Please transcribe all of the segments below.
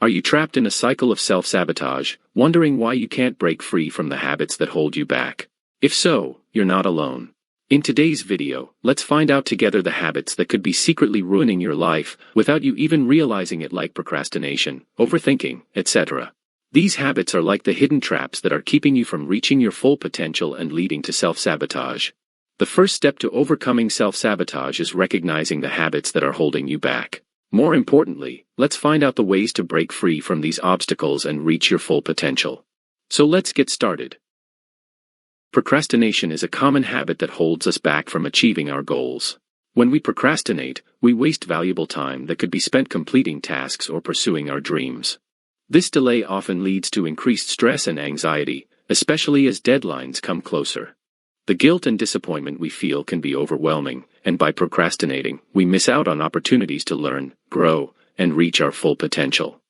Are you trapped in a cycle of self-sabotage, wondering why you can't break free from the habits that hold you back? If so, you're not alone. In today's video, let's find out together the habits that could be secretly ruining your life without you even realizing it, like procrastination, overthinking, etc. These habits are like the hidden traps that are keeping you from reaching your full potential and leading to self-sabotage. The first step to overcoming self-sabotage is recognizing the habits that are holding you back. More importantly, let's find out the ways to break free from these obstacles and reach your full potential. So let's get started. Procrastination is a common habit that holds us back from achieving our goals. When we procrastinate, we waste valuable time that could be spent completing tasks or pursuing our dreams. This delay often leads to increased stress and anxiety, especially as deadlines come closer. The guilt and disappointment we feel can be overwhelming, and by procrastinating, we miss out on opportunities to learn, grow, and reach our full potential.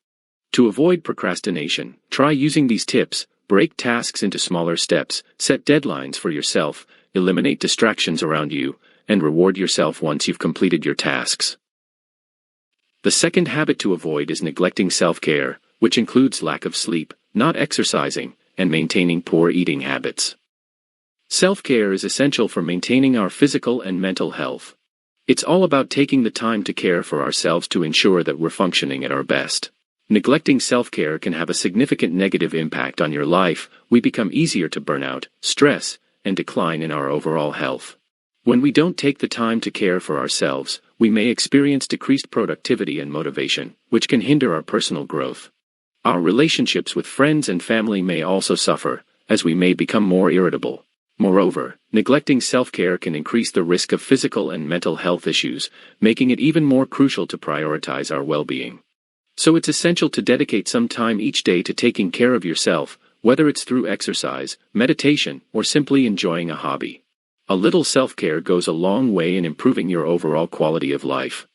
To avoid procrastination, try using these tips: break tasks into smaller steps, set deadlines for yourself, eliminate distractions around you, and reward yourself once you've completed your tasks. The second habit to avoid is neglecting self-care, which includes lack of sleep, not exercising, and maintaining poor eating habits. Self-care is essential for maintaining our physical and mental health. It's all about taking the time to care for ourselves to ensure that we're functioning at our best. Neglecting self-care can have a significant negative impact on your life. We become easier to burn out, stress, and decline in our overall health. When we don't take the time to care for ourselves, we may experience decreased productivity and motivation, which can hinder our personal growth. Our relationships with friends and family may also suffer, as we may become more irritable. Moreover, neglecting self-care can increase the risk of physical and mental health issues, making it even more crucial to prioritize our well-being. So it's essential to dedicate some time each day to taking care of yourself, whether it's through exercise, meditation, or simply enjoying a hobby. A little self-care goes a long way in improving your overall quality of life.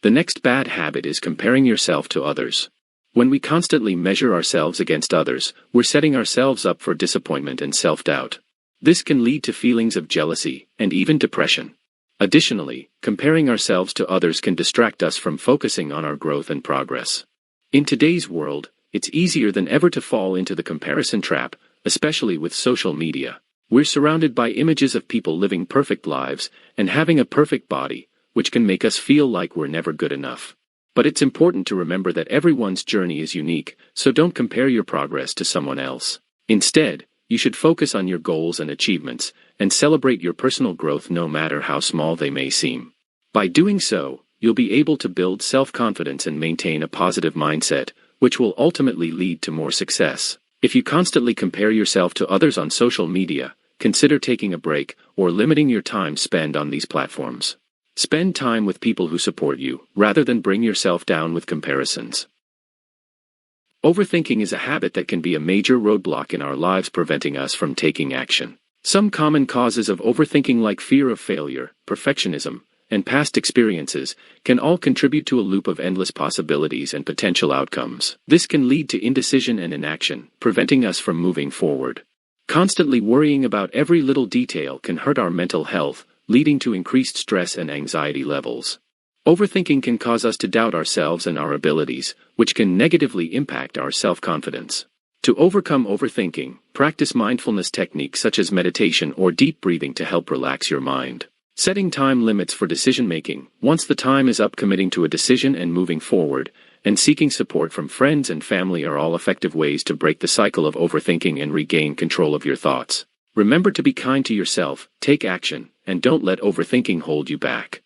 The next bad habit is comparing yourself to others. When we constantly measure ourselves against others, we're setting ourselves up for disappointment and self-doubt. This can lead to feelings of jealousy and even depression. Additionally, comparing ourselves to others can distract us from focusing on our growth and progress. In today's world, it's easier than ever to fall into the comparison trap, especially with social media. We're surrounded by images of people living perfect lives and having a perfect body, which can make us feel like we're never good enough. But it's important to remember that everyone's journey is unique, so don't compare your progress to someone else. Instead, you should focus on your goals and achievements, and celebrate your personal growth no matter how small they may seem. By doing so, you'll be able to build self-confidence and maintain a positive mindset, which will ultimately lead to more success. If you constantly compare yourself to others on social media, consider taking a break or limiting your time spent on these platforms. Spend time with people who support you, rather than bring yourself down with comparisons. Overthinking is a habit that can be a major roadblock in our lives, preventing us from taking action. Some common causes of overthinking, like fear of failure, perfectionism, and past experiences, can all contribute to a loop of endless possibilities and potential outcomes. This can lead to indecision and inaction, preventing us from moving forward. Constantly worrying about every little detail can hurt our mental health, leading to increased stress and anxiety levels. Overthinking can cause us to doubt ourselves and our abilities, which can negatively impact our self-confidence. To overcome overthinking, practice mindfulness techniques such as meditation or deep breathing to help relax your mind. Setting time limits for decision-making, once the time is up, committing to a decision and moving forward, and seeking support from friends and family are all effective ways to break the cycle of overthinking and regain control of your thoughts. Remember to be kind to yourself, take action, and don't let overthinking hold you back.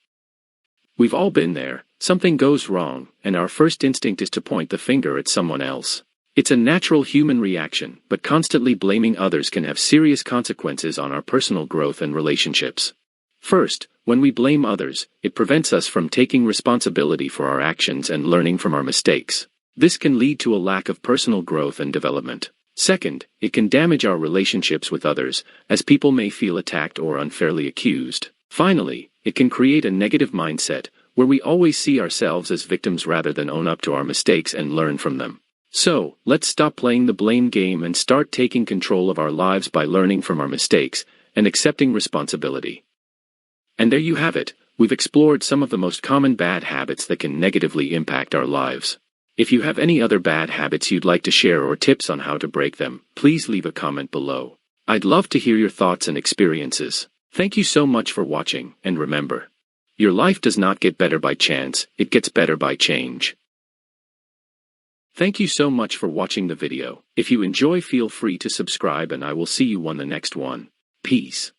We've all been there. Something goes wrong, and our first instinct is to point the finger at someone else. It's a natural human reaction, but constantly blaming others can have serious consequences on our personal growth and relationships. First, when we blame others, it prevents us from taking responsibility for our actions and learning from our mistakes. This can lead to a lack of personal growth and development. Second, it can damage our relationships with others, as people may feel attacked or unfairly accused. Finally, it can create a negative mindset, where we always see ourselves as victims rather than own up to our mistakes and learn from them. So, let's stop playing the blame game and start taking control of our lives by learning from our mistakes and accepting responsibility. And there you have it. We've explored some of the most common bad habits that can negatively impact our lives. If you have any other bad habits you'd like to share or tips on how to break them, please leave a comment below. I'd love to hear your thoughts and experiences. Thank you so much for watching, and remember, your life does not get better by chance, it gets better by change. Thank you so much for watching the video. If you enjoy, feel free to subscribe, and I will see you on the next one. Peace.